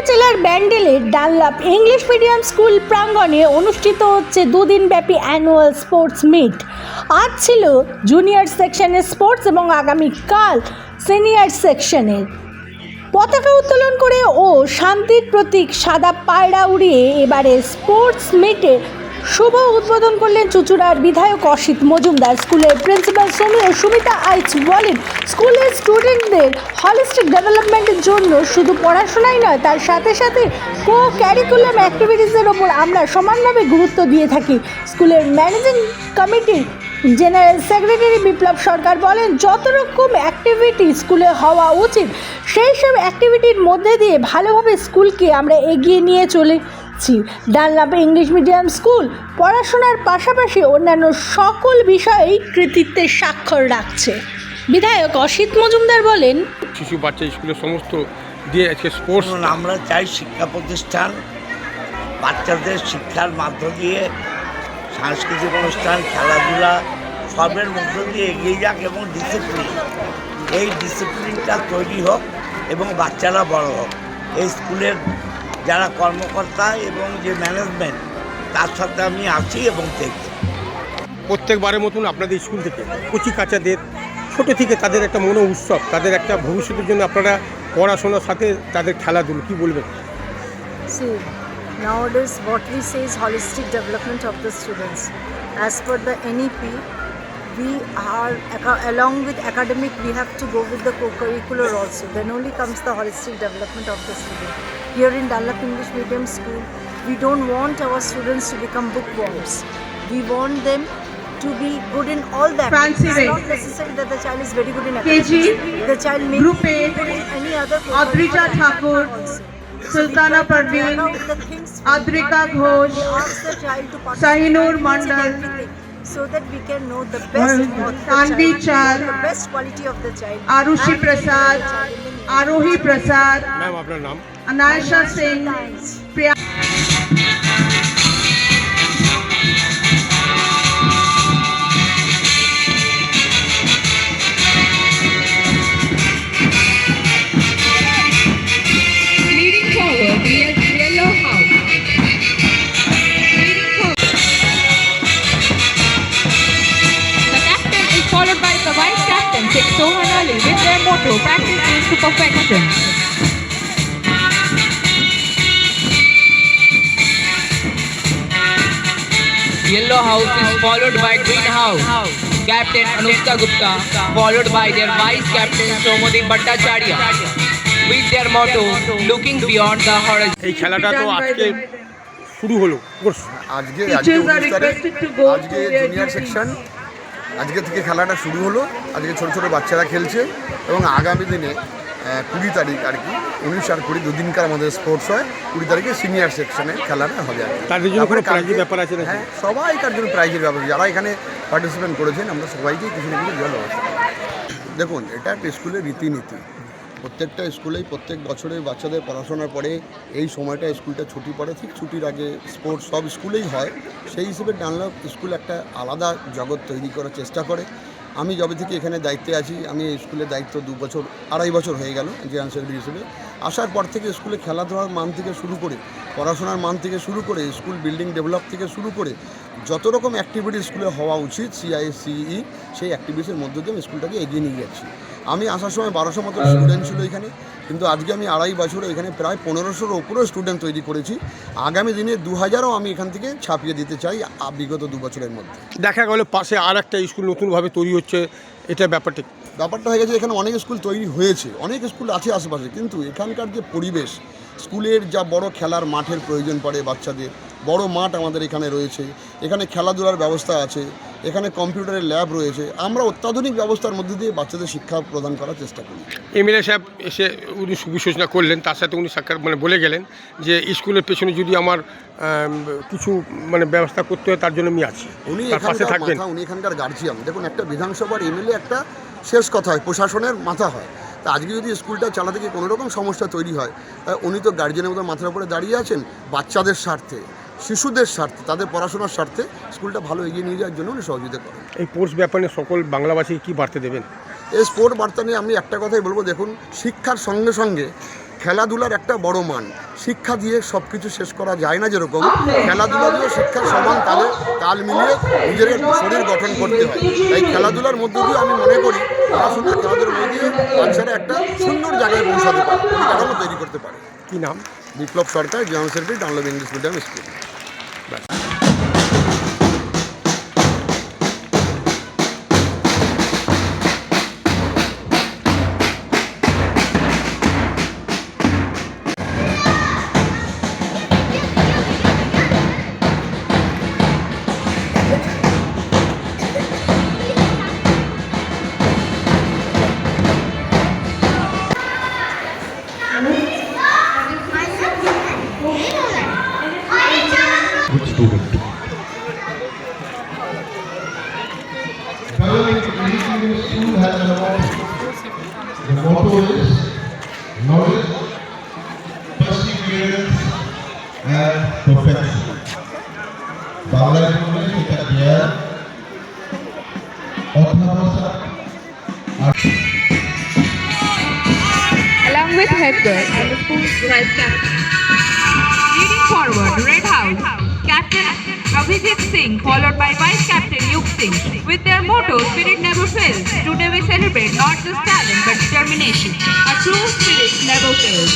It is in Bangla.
জেলার ব্যান্ডেলে ডানলাপ ইংলিশ মিডিয়াম স্কুল প্রাঙ্গণে অনুষ্ঠিত হচ্ছে দুদিনব্যাপী অ্যানুয়াল স্পোর্টস মিট। আজ ছিল জুনিয়র সেকশনের স্পোর্টস এবং আগামীকাল সিনিয়র সেকশনের। পতাকা উত্তোলন করে ও শান্তির প্রতীক সাদা পায়রা উড়িয়ে এবারে স্পোর্টস মিটে শুভ উদ্বোধন করলেন চুঁচুড়ার বিধায়ক অসিত মজুমদার। স্কুলের প্রিন্সিপাল সুমিতা আইচ বলেন, স্কুলের স্টুডেন্টদের হলিস্টিক ডেভেলপমেন্টের জন্য শুধু পড়াশোনাই নয়, তার সাথে সাথে কো ক্যারিকুলাম অ্যাক্টিভিটিসের ওপর আমরা সমানভাবে গুরুত্ব দিয়ে থাকি। স্কুলের ম্যানেজিং কমিটির জেনারেল সেক্রেটারি বিপ্লব সরকার বলেন, যত রকম অ্যাক্টিভিটি স্কুলে হওয়া উচিত সেই সব অ্যাক্টিভিটির মধ্যে দিয়ে ভালোভাবে স্কুলকে আমরা এগিয়ে নিয়ে চলেছি। ডানলাপ ইংলিশ মিডিয়াম স্কুল পড়াশোনার পাশাপাশি অন্যান্য সকল বিষয়েই কৃতিত্বের স্বাক্ষর রাখছে। বিধায়ক অসিত মজুমদার বলেন, শিশু বাচ্চা স্কুলের সমস্ত দিয়ে আজকে স্পোর্টস আমরা চাই শিক্ষা প্রতিষ্ঠান বাচ্চাদের শিক্ষার মধ্য দিয়ে সাংস্কৃতিক অনুষ্ঠান, খেলাধুলা সবের মধ্য দিয়ে এগিয়ে যাক এবং এই ডিসিপ্লিনটা তৈরি হোক এবং বাচ্চারা বড় হোক। এই স্কুলের যারা কর্মকর্তা এবং যে ম্যানেজমেন্ট তার সাথে আমি আছি এবং দেখছি। প্রত্যেকবারের মতন আপনাদের স্কুল থেকে কচি কাচাদের ছোটো থেকে তাদের একটা মনো উৎসব, তাদের একটা ভবিষ্যতের জন্য আপনারা পড়াশোনার সাথে তাদের খেলাধুলো কী বলবেন? See, nowadays what we say is holistic development of the students. As per the NEP, we are along with academic, we have to go with the co-curricular also. Then only comes the holistic development of the student. Here in Dunlap English Medium School, we don't want our students to become bookworms. We want them to be good in all that. It's not necessary that the child is very good in academics. The child may be good in any other Adrija Thakur, Sultana Parveen, Adrika Ghosh, Sahinur Mandal, so that we can know the best of the Tanvi child, Char, the best quality of the child. Arushi Prasad, Arohi Prasad, ma'am আপনার নাম? Anayesha Singh, Priya. Leading forward, Yellow House. The captain is followed by the vice captain, Sheikh Sohan Ali, with their motto, practice is to perfection. Yellow House is followed by Green House. Captain Anushka Gupta, followed by their vice captain Somodip Bhattacharya, with their motto, looking beyond the horizon. এই খেলাটা তো আজকে শুরু হলো। আজকে Teachers are requested to go আজকে to their junior duties. Section আজকে থেকে খেলাটা শুরু হলো। আজকে ছোটো ছোটো বাচ্চারা খেলছে এবং আগামী দিনে 20 তারিখ আর কি 19 আর 20 দুদিনকার আমাদের স্পোর্টস হয়। 20 তারিখে সিনিয়র সেকশনে খেলাটা হবে আর কি। তাদের জন্য কোনো প্রাইজের ব্যাপার আছে নাকি? হ্যাঁ, সবাইকার জন্য প্রাইজের ব্যাপার। যারা এখানে পার্টিসিপেট করেছেন আমরা সবাইকেই কিছু না কিছু দেওয়ার ব্যবস্থা করি। দেখুন, এটা একটা স্কুলের রীতিনীতি। প্রত্যেকটা স্কুলেই প্রত্যেক বছরে বাচ্চাদের পড়াশোনার পরে এই সময়টা স্কুলটা ছুটি পড়ে, ঠিক ছুটির আগে স্পোর্টস সব স্কুলেই হয়। সেই হিসেবে ডানলাপ স্কুল একটা আলাদা জগৎ তৈরি করার চেষ্টা করে। আমি যবে থেকে এখানে দায়িত্বে আছি, আমি এই স্কুলের দায়িত্ব 2.5 বছর হয়ে গেল জেনারেল সেক্রেটারি হিসেবে। আসার পর থেকে স্কুলে খেলাধুলার মান থেকে শুরু করে পড়াশোনার মান থেকে শুরু করে স্কুল বিল্ডিং ডেভেলপ থেকে শুরু করে যত রকম অ্যাক্টিভিটি স্কুলে হওয়া উচিত CISCE সেই অ্যাক্টিভিটিসের মধ্য দিয়ে আমি স্কুলটাকে এগিয়ে নিয়ে যাচ্ছি। আমি আসার সময় 1200 মতো স্টুডেন্ট ছিল এখানে, কিন্তু আজকে আমি 2.5 বছরে এখানে প্রায় 1500-এর ওপরেও স্টুডেন্ট তৈরি করেছি। আগামী দিনে 2000ও আমি এখান থেকে ছাপিয়ে দিতে চাই বিগত 2 বছরের মধ্যে। দেখা গেল পাশে আর একটা স্কুল নতুনভাবে তৈরি হচ্ছে, এটা ব্যাপারটা হয়ে গেছে এখানে অনেক স্কুল তৈরি হয়েছে, অনেক স্কুল আছে আশেপাশে, কিন্তু এখানকার যে পরিবেশ, স্কুলের যা বড় খেলার মাঠের প্রয়োজন পড়ে বাচ্চাদের, বড় মাঠ আমাদের এখানে রয়েছে, এখানে খেলাধুলার ব্যবস্থা আছে, এখানে কম্পিউটারের ল্যাব রয়েছে। আমরা অত্যাধুনিক ব্যবস্থার মধ্যে দিয়ে বাচ্চাদের শিক্ষা প্রদান করার চেষ্টা করি। MLA সাহেব এসে উনি সুবিবেচনা করলেন, তার সাথে উনি সাক্ষাৎ বলে গেলেন যে স্কুলের পেছনে যদি আমার কিছু ব্যবস্থা করতে হয় তার জন্য আমি আছি, উনি তার পাশে থাকবেন। উনি এখানকার গার্জিয়ান। দেখুন, একটা বিধানসভার MLA একটা শেষ কথা হয়, প্রশাসনের মাথা হয়। তা আজকে যদি স্কুলটা চালাতে গিয়ে কোনো রকম সমস্যা তৈরি হয়, উনি তো গার্জিয়ানের মতো মাথার উপরে দাঁড়িয়ে আছেন বাচ্চাদের স্বার্থে, শিশুদের স্বার্থে, তাদের পড়াশোনার স্বার্থে স্কুলটা ভালো এগিয়ে নিয়ে যাওয়ার জন্য উনি সহযোগিতা করেন। এই স্পোর্টস ব্যাপারে সকল বাংলাভাষী কী বার্তা দেবেন? এই স্পোর্ট বার্তা নিয়ে আমি একটা কথাই বলবো, দেখুন, শিক্ষার সঙ্গে সঙ্গে খেলাধুলার একটা বড় মান। শিক্ষা দিয়ে সব কিছু শেষ করা যায় না, যেরকম খেলাধুলা দিয়েও শিক্ষার সমান তাল মিলিয়ে নিজের শরীর গঠন করতে হয়। তাই খেলাধুলার মধ্য দিয়ে আমি মনে করি পড়াশোনা খেলাধুলার মধ্যে দিয়ে বাচ্চারা একটা সুন্দর জায়গায় পৌঁছাতে পারে, পরিকাঠামো তৈরি করতে পারে। কী নাম? Biplab Sarkar, general secretary, Dunlop English medium school. Good student. Well, English school has a motto. The motto is knowledge, perseverance, and perfection. বাংলায় বললে এটা জ্ঞান, অধ্যবসায় আর Along with head girl and the school's vice captain. Leading forward, Red House, Captain Abhijit Singh, followed by Vice Captain Yug Singh. With their motto, Spirit Never Fails. Today we celebrate not just talent but determination. A true spirit never fails.